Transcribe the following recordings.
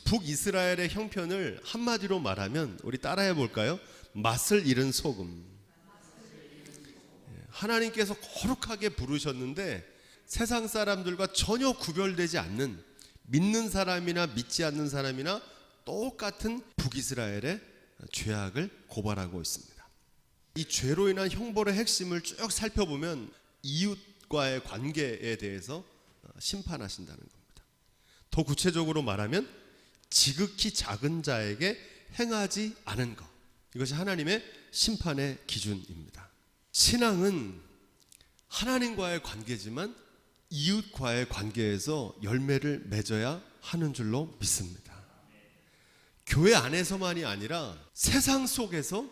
북이스라엘의 형편을 한마디로 말하면 우리 따라해 볼까요? 맛을 잃은 소금. 하나님께서 거룩하게 부르셨는데 세상 사람들과 전혀 구별되지 않는, 믿는 사람이나 믿지 않는 사람이나 똑같은 북이스라엘의 죄악을 고발하고 있습니다. 이 죄로 인한 형벌의 핵심을 쭉 살펴보면 이웃과의 관계에 대해서 심판하신다는 겁니다. 더 구체적으로 말하면 지극히 작은 자에게 행하지 않은 것, 이것이 하나님의 심판의 기준입니다. 신앙은 하나님과의 관계지만 이웃과의 관계에서 열매를 맺어야 하는 줄로 믿습니다. 교회 안에서만이 아니라 세상 속에서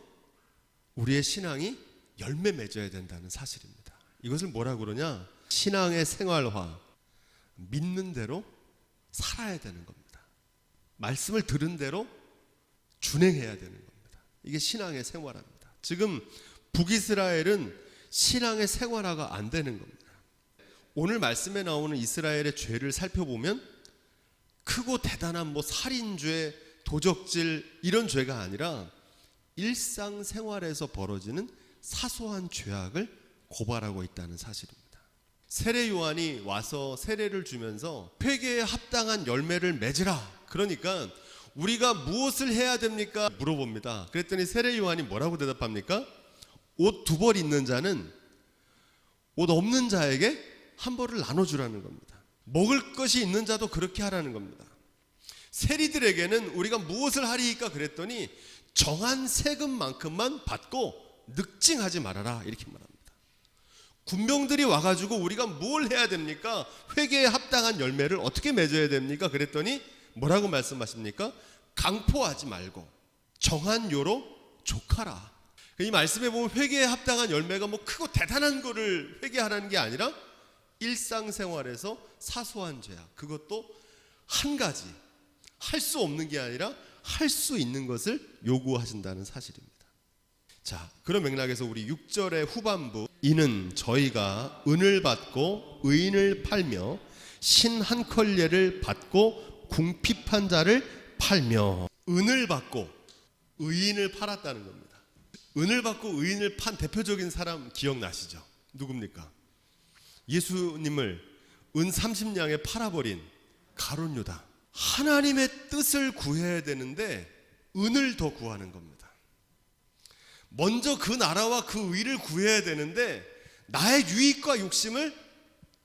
우리의 신앙이 열매 맺어야 된다는 사실입니다. 이것을 뭐라 그러냐? 신앙의 생활화, 믿는 대로 살아야 되는 겁니다. 말씀을 들은 대로 준행해야 되는 겁니다. 이게 신앙의 생활화입니다. 지금 북이스라엘은 신앙의 생활화가 안 되는 겁니다. 오늘 말씀에 나오는 이스라엘의 죄를 살펴보면 크고 대단한 살인죄, 도적질 이런 죄가 아니라 일상생활에서 벌어지는 사소한 죄악을 고발하고 있다는 사실입니다. 세례 요한이 와서 세례를 주면서 회개에 합당한 열매를 맺으라, 그러니까 우리가 무엇을 해야 됩니까? 물어봅니다. 그랬더니 세례 요한이 뭐라고 대답합니까? 옷 2벌 있는 자는 옷 없는 자에게 한 벌을 나눠주라는 겁니다. 먹을 것이 있는 자도 그렇게 하라는 겁니다. 세리들에게는 우리가 무엇을 하리이까 그랬더니 정한 세금만큼만 받고 늑징하지 말아라, 이렇게 말합니다. 군병들이 와가지고 우리가 뭘 해야 됩니까? 회개에 합당한 열매를 어떻게 맺어야 됩니까? 그랬더니 뭐라고 말씀하십니까? 강포하지 말고 정한 요로 족하라. 이 말씀에 보면 회개에 합당한 열매가 크고 대단한 거를 회개하라는 게 아니라 일상생활에서 사소한 죄악, 그것도 한 가지, 할 수 없는 게 아니라 할 수 있는 것을 요구하신다는 사실입니다. 자, 그런 맥락에서 우리 6절의 후반부, 이는 저희가 은을 받고 의인을 팔며 신 한 컬레를 받고 궁핍한 자를 팔며, 은을 받고 의인을 팔았다는 겁니다. 은을 받고 의인을 판 대표적인 사람 기억나시죠? 누굽니까? 예수님을 은 30냥에 팔아버린 가룟 유다. 하나님의 뜻을 구해야 되는데 은을 더 구하는 겁니다. 먼저 그 나라와 그 의를 구해야 되는데 나의 유익과 욕심을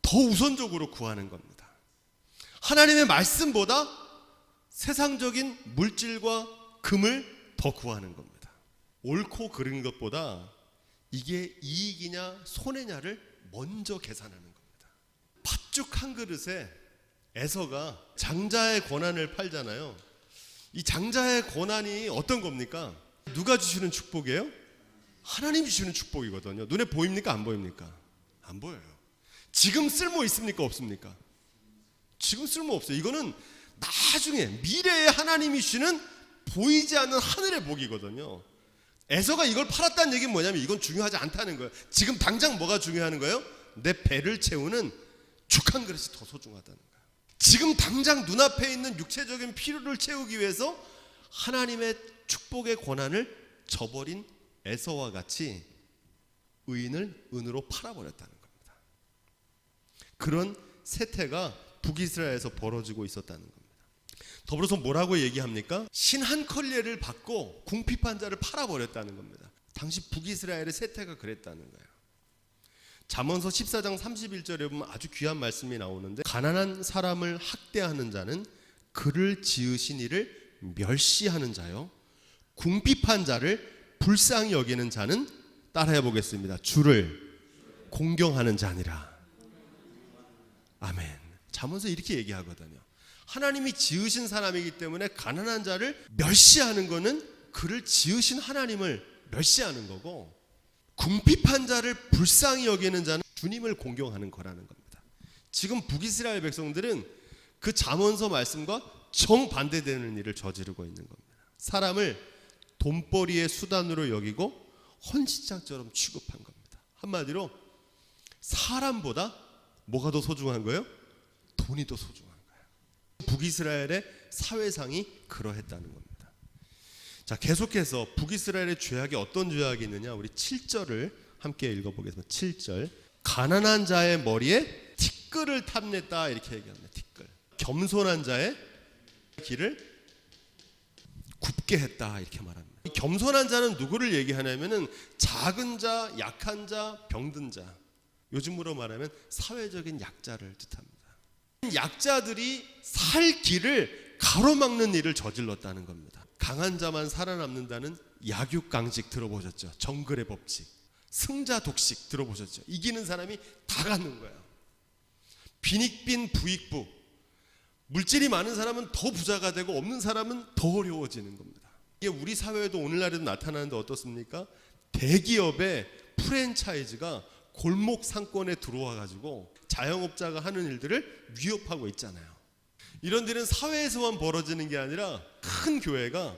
더 우선적으로 구하는 겁니다. 하나님의 말씀보다 세상적인 물질과 금을 더 구하는 겁니다. 옳고 그른 것보다 이게 이익이냐 손해냐를 먼저 계산하는 겁니다. 팥죽 한 그릇에 에서가 장자의 권한을 팔잖아요. 이 장자의 권한이 어떤 겁니까? 누가 주시는 축복이에요? 하나님 주시는 축복이거든요. 눈에 보입니까? 안 보입니까? 안 보여요. 지금 쓸모 있습니까? 없습니까? 지금 쓸모 없어요. 이거는 나중에 미래에 하나님이 주시는 보이지 않는 하늘의 복이거든요. 에서가 이걸 팔았다는 얘기는 뭐냐면 이건 중요하지 않다는 거예요. 지금 당장 뭐가 중요한 거예요? 내 배를 채우는 죽 한 그릇이 더 소중하다는 거예요. 지금 당장 눈앞에 있는 육체적인 필요를 채우기 위해서 하나님의 축복의 권한을 저버린 에서와 같이 의인을 은으로 팔아버렸다는 겁니다. 그런 세태가 북이스라엘에서 벌어지고 있었다는 겁니다. 더불어서 뭐라고 얘기합니까? 신 한 컬레를 받고 궁핍한 자를 팔아버렸다는 겁니다. 당시 북이스라엘의 세태가 그랬다는 거예요. 잠언서 14장 31절에 보면 아주 귀한 말씀이 나오는데, 가난한 사람을 학대하는 자는 그를 지으신 이를 멸시하는 자요, 궁핍한 자를 불쌍히 여기는 자는, 따라해 보겠습니다, 주를 공경하는 자니라. 아멘. 잠언서 이렇게 얘기하거든요. 하나님이 지으신 사람이기 때문에 가난한 자를 멸시하는 것은 그를 지으신 하나님을 멸시하는 거고, 궁핍한 자를 불쌍히 여기는 자는 주님을 공경하는 거라는 겁니다. 지금 북이스라엘 백성들은 그 잠언서 말씀과 정반대되는 일을 저지르고 있는 겁니다. 사람을 돈벌이의 수단으로 여기고 헌신장처럼 취급한 겁니다. 한마디로 사람보다 뭐가 더 소중한 거예요? 돈이 더 소중한 거예요. 북이스라엘의 사회상이 그러했다는 겁니다. 자, 계속해서 북이스라엘의 죄악이 어떤 죄악이 있느냐, 우리 7절을 함께 읽어보겠습니다. 7절. 가난한 자의 머리에 티끌을 탐냈다 이렇게 얘기합니다. 티끌. 겸손한 자의 길을 굽게 했다 이렇게 말합니다. 이 겸손한 자는 누구를 얘기하냐면은 작은 자, 약한 자, 병든 자, 요즘으로 말하면 사회적인 약자를 뜻합니다. 약자들이 살 길을 가로막는 일을 저질렀다는 겁니다. 강한 자만 살아남는다는 약육강식 들어보셨죠? 정글의 법칙, 승자 독식 들어보셨죠? 이기는 사람이 다 갖는 거예요. 빈익빈 부익부, 물질이 많은 사람은 더 부자가 되고 없는 사람은 더 어려워지는 겁니다. 이게 우리 사회에도 오늘날에도 나타나는데 어떻습니까? 대기업의 프랜차이즈가 골목 상권에 들어와 가지고 자영업자가 하는 일들을 위협하고 있잖아요. 이런 일은 사회에서만 벌어지는 게 아니라 큰 교회가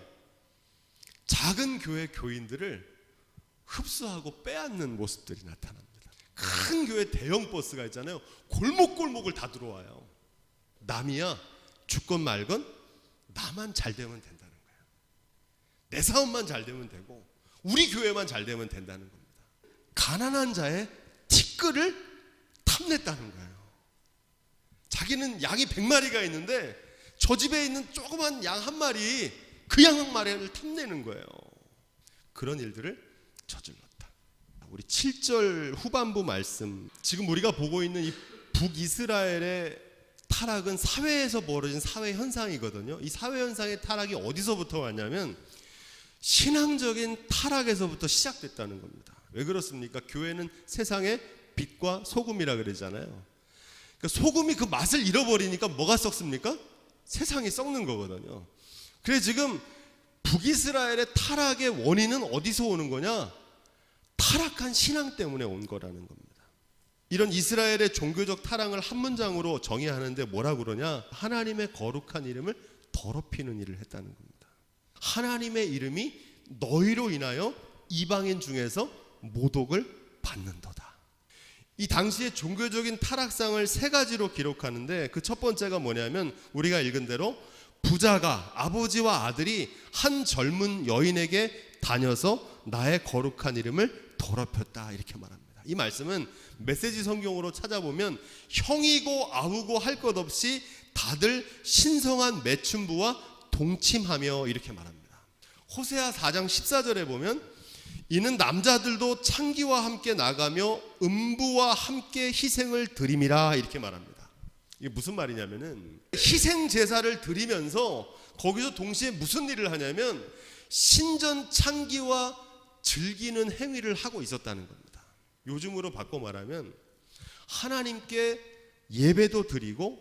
작은 교회 교인들을 흡수하고 빼앗는 모습들이 나타납니다. 큰 교회 대형 버스가 있잖아요. 골목골목을 다 들어와요. 남이야 죽건 말건 나만 잘 되면 된다는 거예요. 내 사업만 잘 되면 되고 우리 교회만 잘 되면 된다는 겁니다. 가난한 자의 티끌을 탐냈다는 거예요. 자기는 양이 100마리가 있는데 저 집에 있는 조그만 양 한 마리, 그 양 한 마리를 탐내는 거예요. 그런 일들을 저질렀다. 우리 7절 후반부 말씀, 지금 우리가 보고 있는 이 북이스라엘의 타락은 사회에서 벌어진 사회 현상이거든요. 이 사회 현상의 타락이 어디서부터 왔냐면 신앙적인 타락에서부터 시작됐다는 겁니다. 왜 그렇습니까? 교회는 세상의 빛과 소금이라 그러잖아요. 그러니까 소금이 그 맛을 잃어버리니까 뭐가 썩습니까? 세상이 썩는 거거든요. 그래서 지금 북이스라엘의 타락의 원인은 어디서 오는 거냐? 타락한 신앙 때문에 온 거라는 겁니다. 이런 이스라엘의 종교적 타락을 한 문장으로 정의하는데 뭐라 그러냐? 하나님의 거룩한 이름을 더럽히는 일을 했다는 겁니다. 하나님의 이름이 너희로 인하여 이방인 중에서 모독을 받는도다. 이 당시의 종교적인 타락상을 세 가지로 기록하는데 그 첫 번째가 뭐냐면 우리가 읽은 대로 부자가 아버지와 아들이 한 젊은 여인에게 다녀서 나의 거룩한 이름을 더럽혔다 이렇게 말합니다. 이 말씀은 메시지 성경으로 찾아보면 형이고 아우고 할 것 없이 다들 신성한 매춘부와 동침하며 이렇게 말합니다. 호세아 4장 14절에 보면 이는 남자들도 창기와 함께 나가며 음부와 함께 희생을 드림이라 이렇게 말합니다. 이게 무슨 말이냐면은 희생 제사를 드리면서 거기서 동시에 무슨 일을 하냐면 신전 창기와 즐기는 행위를 하고 있었다는 겁니다. 요즘으로 바꿔 말하면 하나님께 예배도 드리고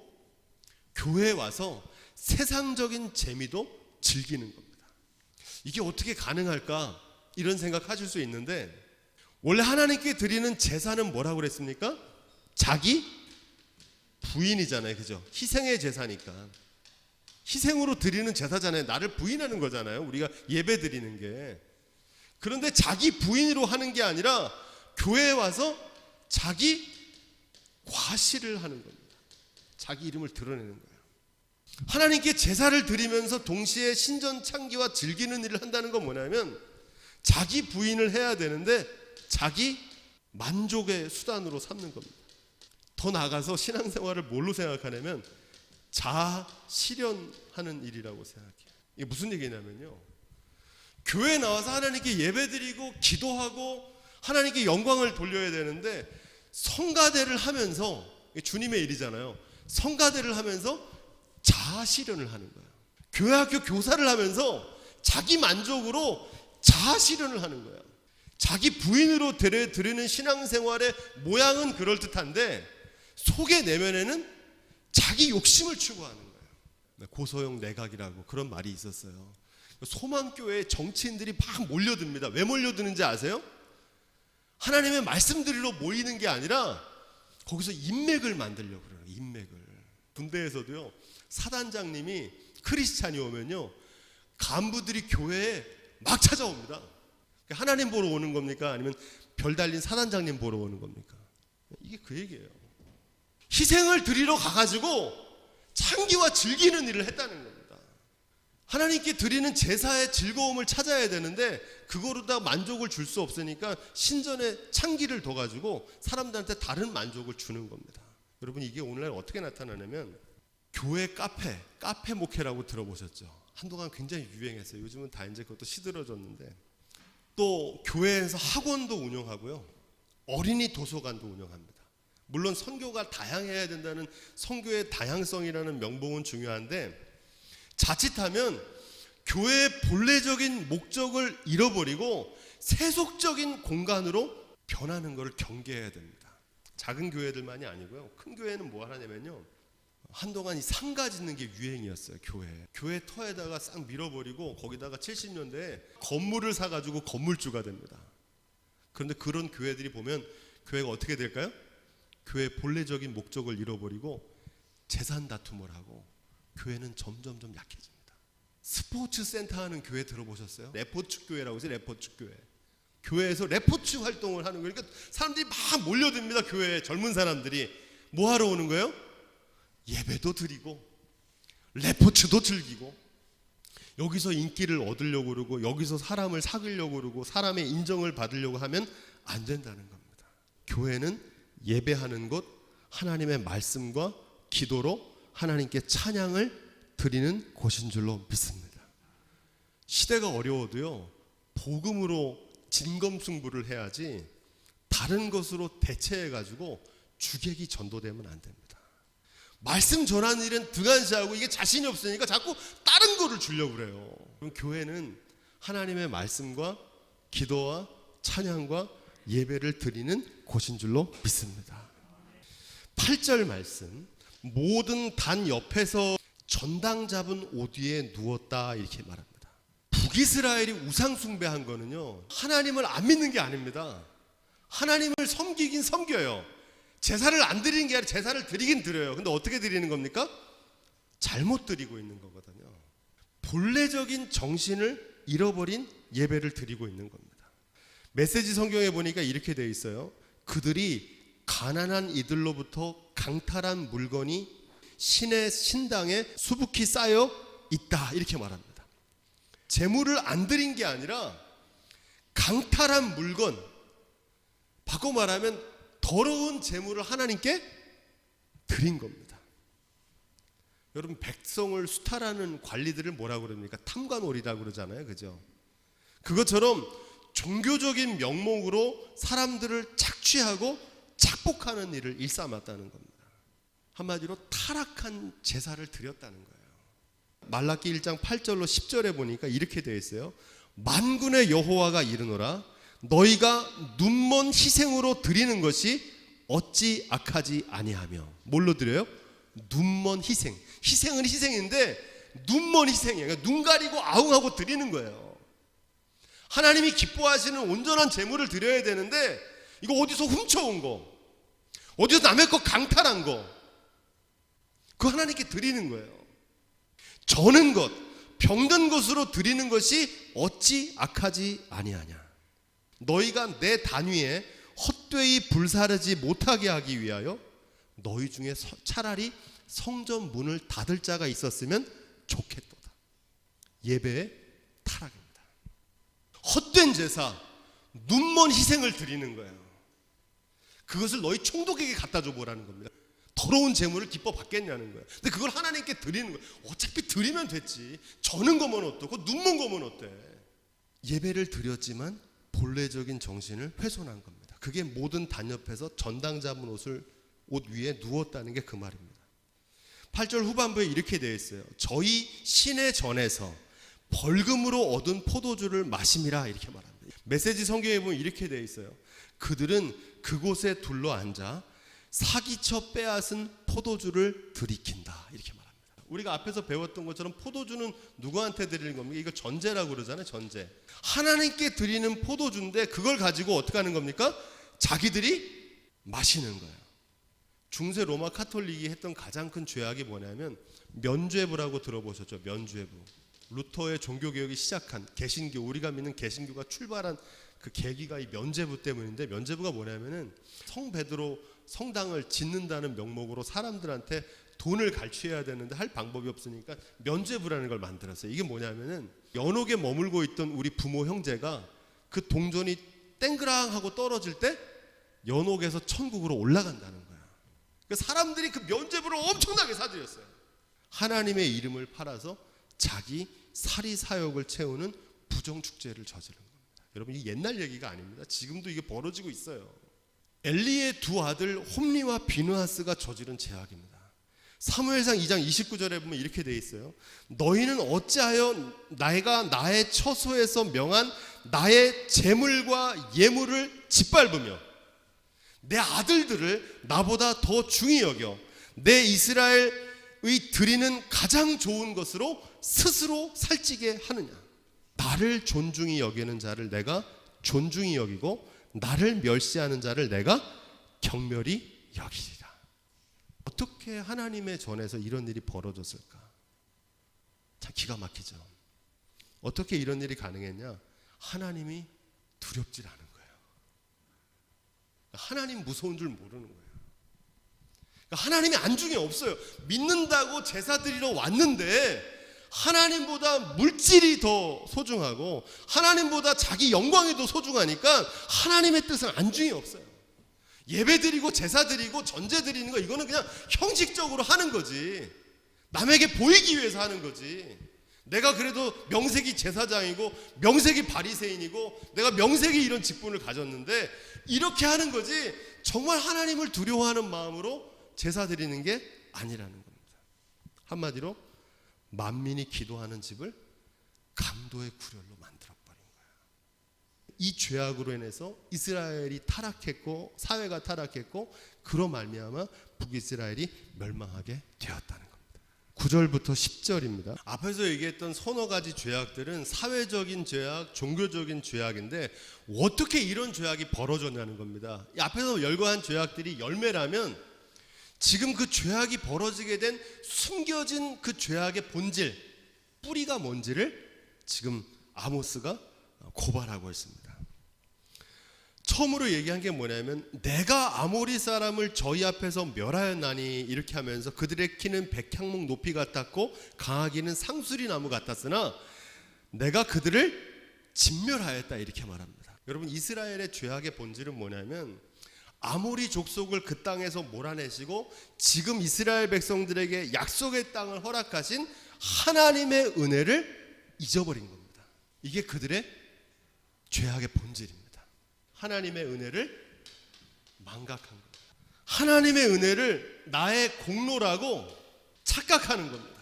교회에 와서 세상적인 재미도 즐기는 겁니다. 이게 어떻게 가능할까? 이런 생각하실 수 있는데 원래 하나님께 드리는 제사는 뭐라고 그랬습니까? 자기 부인이잖아요. 그죠? 희생의 제사니까. 희생으로 드리는 제사잖아요. 나를 부인하는 거잖아요. 우리가 예배 드리는 게. 그런데 자기 부인으로 하는 게 아니라 교회에 와서 자기 과시를 하는 겁니다. 자기 이름을 드러내는 거예요. 하나님께 제사를 드리면서 동시에 신전 창기와 즐기는 일을 한다는 건 뭐냐면 자기 부인을 해야 되는데 자기 만족의 수단으로 삼는 겁니다. 더 나아가서 신앙생활을 뭘로 생각하냐면 자아 실현하는 일이라고 생각해요. 이게 무슨 얘기냐면요, 교회에 나와서 하나님께 예배드리고 기도하고 하나님께 영광을 돌려야 되는데 성가대를 하면서, 주님의 일이잖아요, 성가대를 하면서 자아 실현을 하는 거예요. 교회 학교 교사를 하면서 자기 만족으로 자아 실현을 하는 거예요. 자기 부인으로 드리는 신앙생활의 모양은 그럴듯한데 속의 내면에는 자기 욕심을 추구하는 거예요. 고소영 내각이라고 그런 말이 있었어요. 소망교회에 정치인들이 막 몰려듭니다. 왜 몰려드는지 아세요? 하나님의 말씀드리러 모이는 게 아니라 거기서 인맥을 만들려고 그래요. 인맥을. 군대에서도요, 사단장님이 크리스찬이 오면요 간부들이 교회에 막 찾아옵니다. 하나님 보러 오는 겁니까? 아니면 별 달린 사단장님 보러 오는 겁니까? 이게 그 얘기예요. 희생을 드리러 가가지고 창기와 즐기는 일을 했다는 겁니다. 하나님께 드리는 제사의 즐거움을 찾아야 되는데 그거로 다 만족을 줄 수 없으니까 신전에 창기를 둬가지고 사람들한테 다른 만족을 주는 겁니다. 여러분, 이게 오늘날 어떻게 나타나냐면 교회 카페 목회라고 들어보셨죠? 한동안 굉장히 유행했어요. 요즘은 다 이제 그것도 시들어졌는데, 또 교회에서 학원도 운영하고요, 어린이 도서관도 운영합니다. 물론 선교가 다양해야 된다는 선교의 다양성이라는 명분은 중요한데, 자칫하면 교회의 본래적인 목적을 잃어버리고 세속적인 공간으로 변하는 것을 경계해야 됩니다. 작은 교회들만이 아니고요, 큰 교회는 뭐 하냐면요, 한동안 이 상가 짓는 게 유행이었어요. 교회 터에다가 싹 밀어버리고 거기다가 70년대에 건물을 사가지고 건물주가 됩니다. 그런데 그런 교회들이 보면 교회가 어떻게 될까요? 교회의 본래적인 목적을 잃어버리고 재산 다툼을 하고 교회는 점점점 약해집니다. 스포츠 센터 하는 교회 들어보셨어요? 레포츠 교회라고 해서 레포츠 교회. 교회에서 레포츠 활동을 하는 거예요. 그러니까 사람들이 막 몰려듭니다. 교회에 젊은 사람들이 뭐 하러 오는 거예요? 예배도 드리고 레포츠도 즐기고 여기서 인기를 얻으려고 그러고 여기서 사람을 사귀려고 그러고 사람의 인정을 받으려고 하면 안 된다는 겁니다. 교회는 예배하는 곳, 하나님의 말씀과 기도로 하나님께 찬양을 드리는 곳인 줄로 믿습니다. 시대가 어려워도요, 복음으로 진검승부를 해야지 다른 것으로 대체해가지고 주객이 전도되면 안 됩니다. 말씀 전하는 일은 등한시하고 이게 자신이 없으니까 자꾸 다른 거를 주려고 그래요. 그럼 교회는 하나님의 말씀과 기도와 찬양과 예배를 드리는 곳인 줄로 믿습니다. 8절 말씀, 모든 단 옆에서 전당 잡은 옷 위에 누웠다 이렇게 말합니다. 북이스라엘이 우상 숭배한 거는요, 하나님을 안 믿는 게 아닙니다. 하나님을 섬기긴 섬겨요. 제사를 안 드리는 게 아니라 제사를 드리긴 드려요. 근데 어떻게 드리는 겁니까? 잘못 드리고 있는 거거든요. 본래적인 정신을 잃어버린 예배를 드리고 있는 겁니다. 메시지 성경에 보니까 이렇게 되어 있어요. 그들이 가난한 이들로부터 강탈한 물건이 신의 신당에 수북히 쌓여 있다 이렇게 말합니다. 제물을 안 드린 게 아니라 강탈한 물건, 바꿔 말하면 더러운 제물을 하나님께 드린 겁니다. 여러분, 백성을 수탈하는 관리들을 뭐라고 그럽니까? 탐관오리라고 그러잖아요. 그죠? 그것처럼 종교적인 명목으로 사람들을 착취하고 착복하는 일을 일삼았다는 겁니다. 한마디로 타락한 제사를 드렸다는 거예요. 말라기 1장 8절로 10절에 보니까 이렇게 되어 있어요. 만군의 여호와가 이르노라, 너희가 눈먼 희생으로 드리는 것이 어찌 악하지 아니하며. 뭘로 드려요? 눈먼 희생. 희생은 희생인데 눈먼 희생이에요. 그러니까 눈 가리고 아웅하고 드리는 거예요. 하나님이 기뻐하시는 온전한 제물을 드려야 되는데 이거 어디서 훔쳐온 거, 어디서 남의 거 강탈한 거, 그거 하나님께 드리는 거예요. 저는 것, 병든 것으로 드리는 것이 어찌 악하지 아니하냐. 너희가 내 단위에 헛되이 불사르지 못하게 하기 위하여 너희 중에 차라리 성전 문을 닫을 자가 있었으면 좋겠도다. 예배의 타락입니다. 헛된 제사, 눈먼 희생을 드리는 거예요. 그것을 너희 총독에게 갖다 줘 보라는 겁니다. 더러운 재물을 기뻐 받겠냐는 거예요. 근데 그걸 하나님께 드리는 거예요. 어차피 드리면 됐지. 저는 거면 어떻고 눈먼 거면 어때. 예배를 드렸지만 본래적인 정신을 훼손한 겁니다. 그게 모든 단옆에서 전당 잡은 옷 위에 누웠다는 게 그 말입니다. 8절 후반부에 이렇게 되어 있어요. 저희 신의 전에서 벌금으로 얻은 포도주를 마심이라 이렇게 말합니다. 메시지 성경에 보면 이렇게 되어 있어요. 그들은 그곳에 둘러앉아 사기쳐 빼앗은 포도주를 들이킨다 이렇게 말합니다. 우리가 앞에서 배웠던 것처럼 포도주는 누구한테 드리는 겁니까? 이거 전제라고 그러잖아요. 전제. 하나님께 드리는 포도주인데 그걸 가지고 어떻게 하는 겁니까? 자기들이 마시는 거예요. 중세 로마 카톨릭이 했던 가장 큰 죄악이 뭐냐면 면죄부라고 들어보셨죠? 면죄부. 루터의 종교개혁이 시작한 개신교, 우리가 믿는 개신교가 출발한 그 계기가 이 면죄부 때문인데, 면죄부가 뭐냐면은 성 베드로 성당을 짓는다는 명목으로 사람들한테 돈을 갈취해야 되는데 할 방법이 없으니까 면죄부라는 걸 만들었어요. 이게 뭐냐면은 연옥에 머물고 있던 우리 부모 형제가 그 동전이 땡그랑하고 떨어질 때 연옥에서 천국으로 올라간다는 거야. 그러니까 사람들이 그 면죄부를 엄청나게 사들였어요. 하나님의 이름을 팔아서 자기 사리 사욕을 채우는 부정축제를 저지른 겁니다. 여러분, 이게 옛날 얘기가 아닙니다. 지금도 이게 벌어지고 있어요. 엘리의 두 아들 홈리와 비느하스가 저지른 죄악입니다. 사무엘상 2장 29절에 보면 이렇게 돼 있어요. 너희는 어찌하여 내가 나의 처소에서 명한 나의 재물과 예물을 짓밟으며 내 아들들을 나보다 더 중히 여겨 내 이스라엘의 드리는 가장 좋은 것으로 스스로 살찌게 하느냐. 나를 존중히 여기는 자를 내가 존중히 여기고 나를 멸시하는 자를 내가 경멸히 여기리라. 어떻게 하나님의 전에서 이런 일이 벌어졌을까? 참 기가 막히죠. 어떻게 이런 일이 가능했냐? 하나님이 두렵질 않은 거예요. 하나님 무서운 줄 모르는 거예요. 하나님이 안중에 없어요. 믿는다고 제사 드리러 왔는데 하나님보다 물질이 더 소중하고 하나님보다 자기 영광이 더 소중하니까 하나님의 뜻은 안중에 없어요. 예배 드리고 제사 드리고 전제 드리는 거 이거는 그냥 형식적으로 하는 거지. 남에게 보이기 위해서 하는 거지. 내가 그래도 명색이 제사장이고 명색이 바리새인이고 내가 명색이 이런 직분을 가졌는데 이렇게 하는 거지 정말 하나님을 두려워하는 마음으로 제사 드리는 게 아니라는 겁니다. 한마디로 만민이 기도하는 집을 감도의 구렬로 만들어버린 거예요. 이 죄악으로 인해서 이스라엘이 타락했고 사회가 타락했고 그로 말미암아 북이스라엘이 멸망하게 되었다는 겁니다. 9절부터 10절입니다. 앞에서 얘기했던 서너 가지 죄악들은 사회적인 죄악, 종교적인 죄악인데 어떻게 이런 죄악이 벌어졌냐는 겁니다. 이 앞에서 열거한 죄악들이 열매라면 지금 그 죄악이 벌어지게 된 숨겨진 그 죄악의 본질, 뿌리가 뭔지를 지금 아모스가 고발하고 있습니다. 처음으로 얘기한 게 뭐냐면 내가 아모리 사람을 저희 앞에서 멸하였나니 이렇게 하면서 그들의 키는 백향목 높이 같았고 강하기는 상수리 나무 같았으나 내가 그들을 진멸하였다 이렇게 말합니다. 여러분, 이스라엘의 죄악의 본질은 뭐냐면 아모리 족속을 그 땅에서 몰아내시고 지금 이스라엘 백성들에게 약속의 땅을 허락하신 하나님의 은혜를 잊어버린 겁니다. 이게 그들의 죄악의 본질입니다. 하나님의 은혜를 망각한 겁니다. 하나님의 은혜를 나의 공로라고 착각하는 겁니다.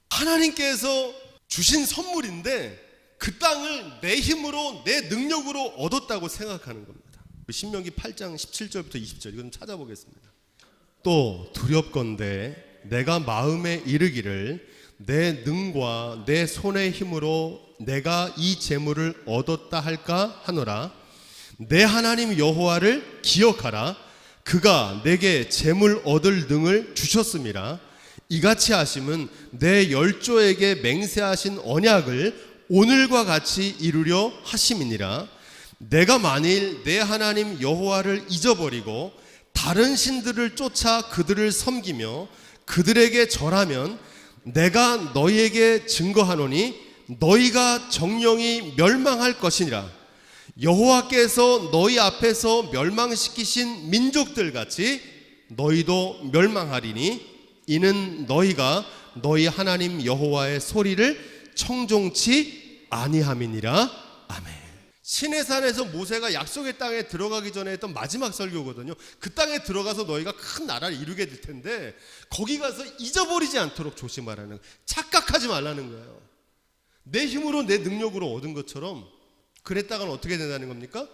하나님께서 주신 선물인데 그 땅을 내 힘으로 내 능력으로 얻었다고 생각하는 겁니다. 신명기 8장 17절부터 20절 이건 찾아보겠습니다. 또 두렵건대 내가 마음에 이르기를 내 능과 내 손의 힘으로 내가 이 재물을 얻었다 할까 하노라. 내 하나님 여호와를 기억하라. 그가 내게 재물 얻을 능을 주셨음이라. 이같이 하심은 내 열조에게 맹세하신 언약을 오늘과 같이 이루려 하심이니라. 내가 만일 내 하나님 여호와를 잊어버리고 다른 신들을 쫓아 그들을 섬기며 그들에게 절하면 내가 너희에게 증거하노니 너희가 정령이 멸망할 것이니라. 여호와께서 너희 앞에서 멸망시키신 민족들 같이 너희도 멸망하리니 이는 너희가 너희 하나님 여호와의 소리를 청종치 아니함이니라. 아멘. 시내산에서 모세가 약속의 땅에 들어가기 전에 했던 마지막 설교거든요. 그 땅에 들어가서 너희가 큰 나라를 이루게 될 텐데 거기 가서 잊어버리지 않도록 조심하라는 거예요. 착각하지 말라는 거예요. 내 힘으로 내 능력으로 얻은 것처럼 그랬다가는 어떻게 된다는 겁니까?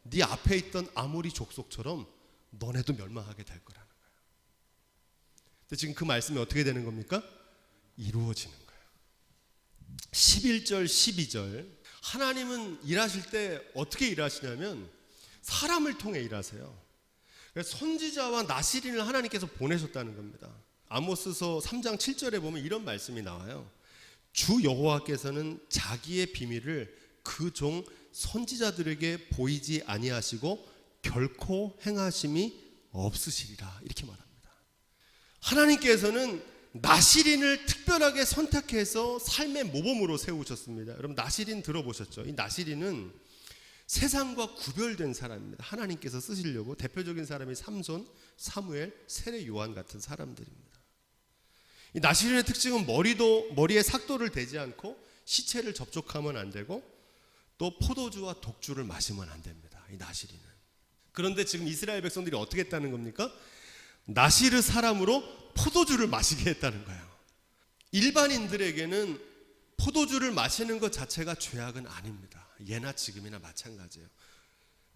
네 앞에 있던 아모리 족속처럼 너네도 멸망하게 될 거라는 거예요. 근데 지금 그 말씀이 어떻게 되는 겁니까? 이루어지는 거예요. 11절 12절 하나님은 일하실 때 어떻게 일하시냐면 사람을 통해 일하세요. 선지자와 나시린을 하나님께서 보내셨다는 겁니다. 아모스서 3장 7절에 보면 이런 말씀이 나와요. 주 여호와께서는 자기의 비밀을 그 종 선지자들에게 보이지 아니하시고 결코 행하심이 없으시리라 이렇게 말합니다. 하나님께서는 나시린을 특별하게 선택해서 삶의 모범으로 세우셨습니다. 여러분 나시린 들어보셨죠? 이 나시린은 세상과 구별된 사람입니다. 하나님께서 쓰시려고. 대표적인 사람이 삼손, 사무엘, 세례 요한 같은 사람들입니다. 이 나시린의 특징은 머리에 삭도를 대지 않고 시체를 접촉하면 안 되고 또 포도주와 독주를 마시면 안 됩니다. 이 나시린은. 그런데 지금 이스라엘 백성들이 어떻게 했다는 겁니까? 나시르 사람으로 포도주를 마시게 했다는 거예요. 일반인들에게는 포도주를 마시는 것 자체가 죄악은 아닙니다. 예나 지금이나 마찬가지예요.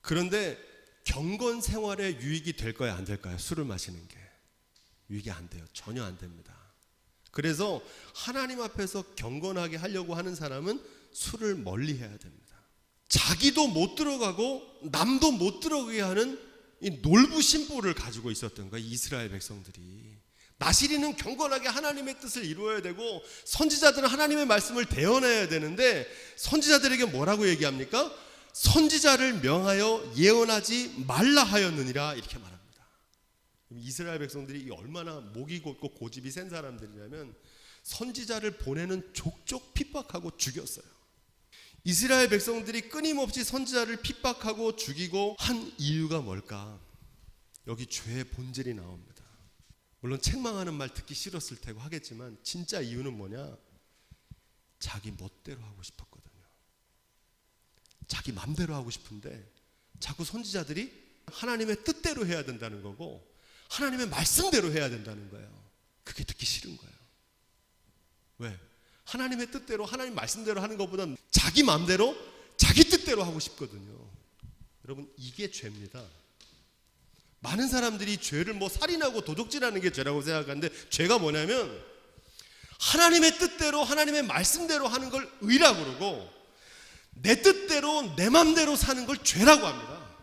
그런데 경건 생활에 유익이 될까요? 안 될까요? 술을 마시는 게 유익이 안 돼요. 전혀 안 됩니다. 그래서 하나님 앞에서 경건하게 하려고 하는 사람은 술을 멀리 해야 됩니다. 자기도 못 들어가고 남도 못 들어가게 하는 이 놀부심보를 가지고 있었던 거예요. 이스라엘 백성들이. 나시린은 경건하게 하나님의 뜻을 이루어야 되고 선지자들은 하나님의 말씀을 대언해야 되는데 선지자들에게 뭐라고 얘기합니까? 선지자를 명하여 예언하지 말라 하였느니라 이렇게 말합니다. 이스라엘 백성들이 얼마나 목이 곧고 고집이 센 사람들이냐면 선지자를 보내는 족족 핍박하고 죽였어요. 이스라엘 백성들이 끊임없이 선지자를 핍박하고 죽이고 한 이유가 뭘까? 여기 죄의 본질이 나옵니다. 물론 책망하는 말 듣기 싫었을 테고 하겠지만 진짜 이유는 뭐냐? 자기 멋대로 하고 싶었거든요. 자기 맘대로 하고 싶은데 자꾸 선지자들이 하나님의 뜻대로 해야 된다는 거고 하나님의 말씀대로 해야 된다는 거예요. 그게 듣기 싫은 거예요. 왜? 하나님의 뜻대로 하나님 말씀대로 하는 것보다 자기 마음대로 자기 뜻대로 하고 싶거든요. 여러분 이게 죄입니다. 많은 사람들이 죄를 살인하고 도둑질하는 게 죄라고 생각하는데 죄가 뭐냐면 하나님의 뜻대로 하나님의 말씀대로 하는 걸 의라고 그러고 내 뜻대로 내 마음대로 사는 걸 죄라고 합니다.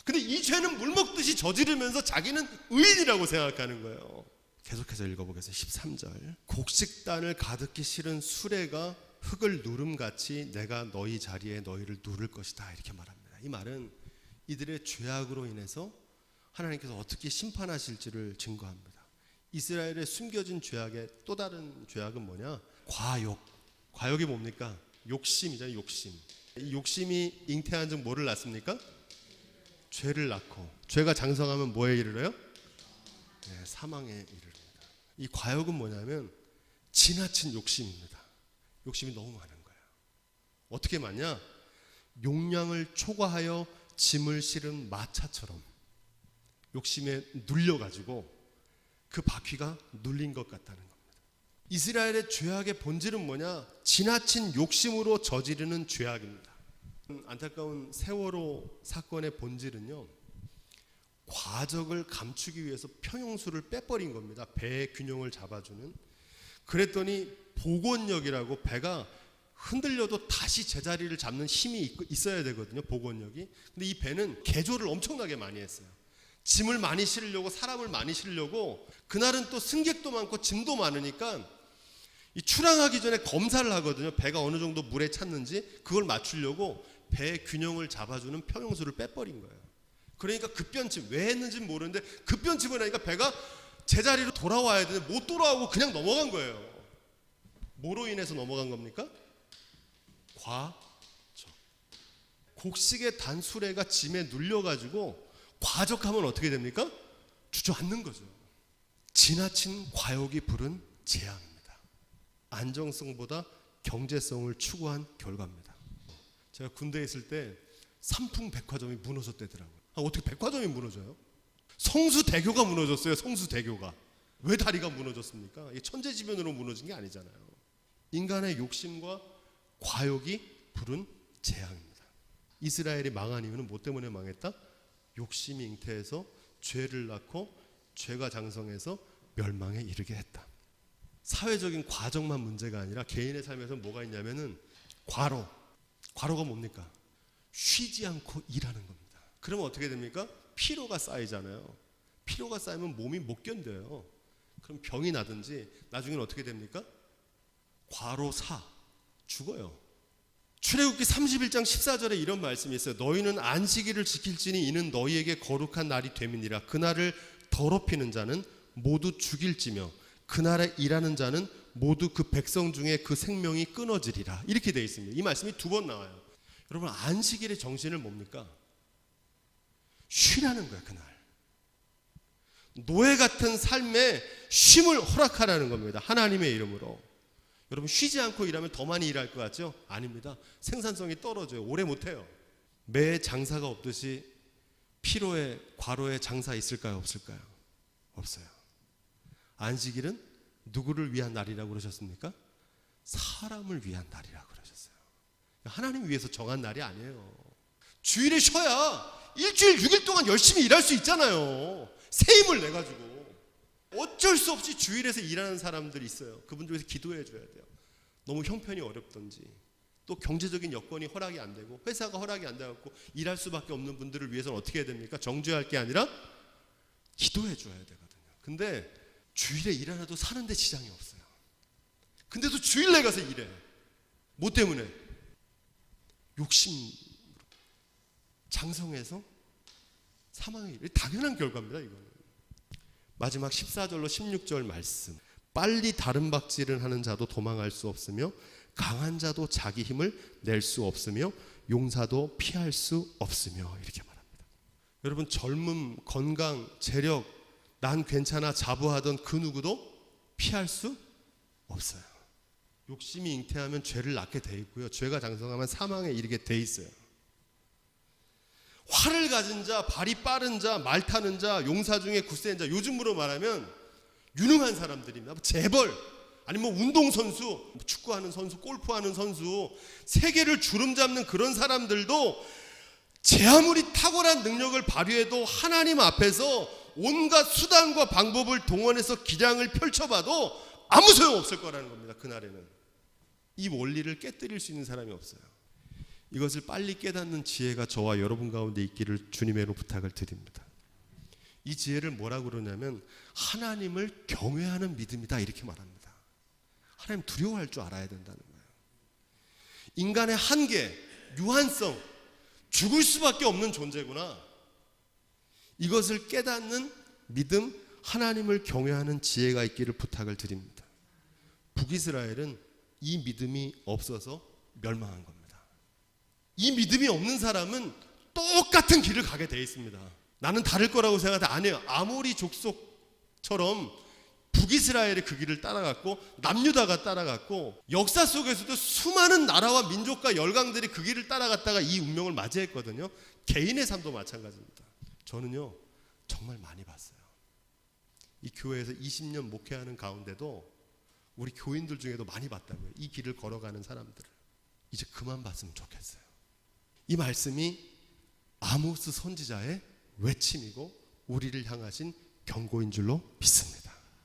근데 이 죄는 물 먹듯이 저지르면서 자기는 의인이라고 생각하는 거예요. 계속해서 읽어보겠습니다. 13절. 곡식단을 가득히 실은 수레가 흙을 누름같이 내가 너희 자리에 너희를 누를 것이다 이렇게 말합니다. 이 말은 이들의 죄악으로 인해서 하나님께서 어떻게 심판하실지를 증거합니다. 이스라엘의 숨겨진 죄악의 또 다른 죄악은 뭐냐? 과욕. 과욕이 뭡니까? 욕심이잖아요. 욕심. 이 욕심이 잉태한 즉 뭐를 낳습니까? 죄를 낳고 죄가 장성하면 뭐에 이르러요? 네, 사망에 이르릅니다. 이 과욕은 뭐냐면 지나친 욕심입니다. 욕심이 너무 많은 거예요. 어떻게 많냐? 용량을 초과하여 짐을 실은 마차처럼 욕심에 눌려가지고 그 바퀴가 눌린 것 같다는 겁니다. 이스라엘의 죄악의 본질은 뭐냐? 지나친 욕심으로 저지르는 죄악입니다. 안타까운 세월호 사건의 본질은요, 과적을 감추기 위해서 평형수를 빼버린 겁니다. 배의 균형을 잡아주는. 그랬더니 복원력이라고 배가 흔들려도 다시 제자리를 잡는 힘이 있어야 되거든요. 복원력이. 근데 이 배는 개조를 엄청나게 많이 했어요. 짐을 많이 실으려고, 사람을 많이 실으려고. 그날은 또 승객도 많고 짐도 많으니까 이 출항하기 전에 검사를 하거든요. 배가 어느 정도 물에 찼는지 그걸 맞추려고 배의 균형을 잡아주는 평형수를 빼버린 거예요. 그러니까 급변침, 왜 했는지는 모르는데 급변침을 하니까 배가 제자리로 돌아와야 되는데 못 돌아오고 그냥 넘어간 거예요. 뭐로 인해서 넘어간 겁니까? 과적. 곡식의 단수레가 짐에 눌려가지고 과적하면 어떻게 됩니까? 주저앉는 거죠. 지나친 과욕이 부른 재앙입니다. 안정성보다 경제성을 추구한 결과입니다. 제가 군대에 있을 때 삼풍백화점이 무너졌대더라고요. 어떻게 백화점이 무너져요? 성수대교가 무너졌어요. 성수대교가. 왜 다리가 무너졌습니까? 이게 천재지변으로 무너진 게 아니잖아요. 인간의 욕심과 과욕이 부른 재앙입니다. 이스라엘이 망한 이유는 뭐 때문에 망했다? 욕심이 잉태해서 죄를 낳고 죄가 장성해서 멸망에 이르게 했다. 사회적인 과정만 문제가 아니라 개인의 삶에서 뭐가 있냐면은 과로가 뭡니까? 쉬지 않고 일하는 겁니다. 그러면 어떻게 됩니까? 피로가 쌓이잖아요. 피로가 쌓이면 몸이 못 견뎌요. 그럼 병이 나든지 나중에는 어떻게 됩니까? 과로사, 죽어요. 출애굽기 31장 14절에 이런 말씀이 있어요. 너희는 안식일을 지킬지니 이는 너희에게 거룩한 날이 됨이니라. 그날을 더럽히는 자는 모두 죽일지며 그날에 일하는 자는 모두 그 백성 중에 그 생명이 끊어지리라. 이렇게 되어 있습니다. 이 말씀이 2번 나와요. 여러분, 안식일의 정신은 뭡니까? 쉬라는 거야. 그날 노예 같은 삶에 쉼을 허락하라는 겁니다. 하나님의 이름으로. 여러분, 쉬지 않고 일하면 더 많이 일할 것 같죠? 아닙니다. 생산성이 떨어져요. 오래 못해요. 매해 장사가 없듯이 피로에 과로에 장사 있을까요? 없을까요? 없어요. 안식일은 누구를 위한 날이라고 그러셨습니까? 사람을 위한 날이라고 그러셨어요. 하나님 위해서 정한 날이 아니에요. 주일에 쉬어야 일주일 6일 동안 열심히 일할 수 있잖아요. 새 힘을 내가지고. 어쩔 수 없이 주일에서 일하는 사람들이 있어요. 그분들 위해서 기도해 줘야 돼요. 너무 형편이 어렵든지 또 경제적인 여건이 허락이 안 되고 회사가 허락이 안 돼갖고 일할 수밖에 없는 분들을 위해서는 어떻게 해야 됩니까? 정죄할 게 아니라 기도해 줘야 되거든요. 근데 주일에 일 안 해도 사는데 지장이 없어요. 근데도 주일에 가서 일해. 뭐 때문에? 욕심, 장성해서 사망의 일. 당연한 결과입니다. 이거는. 마지막 14절로 16절 말씀. 빨리 다른 박질을 하는 자도 도망할 수 없으며 강한 자도 자기 힘을 낼 수 없으며 용사도 피할 수 없으며 이렇게 말합니다. 여러분, 젊음, 건강, 재력, 난 괜찮아 자부하던 그 누구도 피할 수 없어요. 욕심이 잉태하면 죄를 낳게 돼 있고요. 죄가 장성하면 사망에 이르게 돼 있어요. 활을 가진 자, 발이 빠른 자, 말 타는 자, 용사 중에 굳센 자, 요즘으로 말하면 유능한 사람들입니다. 재벌, 아니면 운동선수, 축구하는 선수, 골프하는 선수, 세계를 주름잡는 그런 사람들도 제 아무리 탁월한 능력을 발휘해도 하나님 앞에서 온갖 수단과 방법을 동원해서 기량을 펼쳐봐도 아무 소용없을 거라는 겁니다. 그날에는. 이 원리를 깨뜨릴 수 있는 사람이 없어요. 이것을 빨리 깨닫는 지혜가 저와 여러분 가운데 있기를 주님의로 부탁을 드립니다. 이 지혜를 뭐라고 그러냐면 하나님을 경외하는 믿음이다 이렇게 말합니다. 하나님 두려워할 줄 알아야 된다는 거예요. 인간의 한계, 유한성, 죽을 수밖에 없는 존재구나. 이것을 깨닫는 믿음, 하나님을 경외하는 지혜가 있기를 부탁을 드립니다. 북이스라엘은 이 믿음이 없어서 멸망한 겁니다. 이 믿음이 없는 사람은 똑같은 길을 가게 돼 있습니다. 나는 다를 거라고 생각하는데 아니에요. 아모리 족속처럼 북이스라엘이 그 길을 따라갔고 남유다가 따라갔고 역사 속에서도 수많은 나라와 민족과 열강들이 그 길을 따라갔다가 이 운명을 맞이했거든요. 개인의 삶도 마찬가지입니다. 저는요 정말 많이 봤어요. 이 교회에서 20년 목회하는 가운데도 우리 교인들 중에도 많이 봤다고요. 이 길을 걸어가는 사람들을. 이제 그만 봤으면 좋겠어요. 이 말씀이 아모스 선지자의 외침이고 우리를 향하신 경고인 줄로 믿습니다.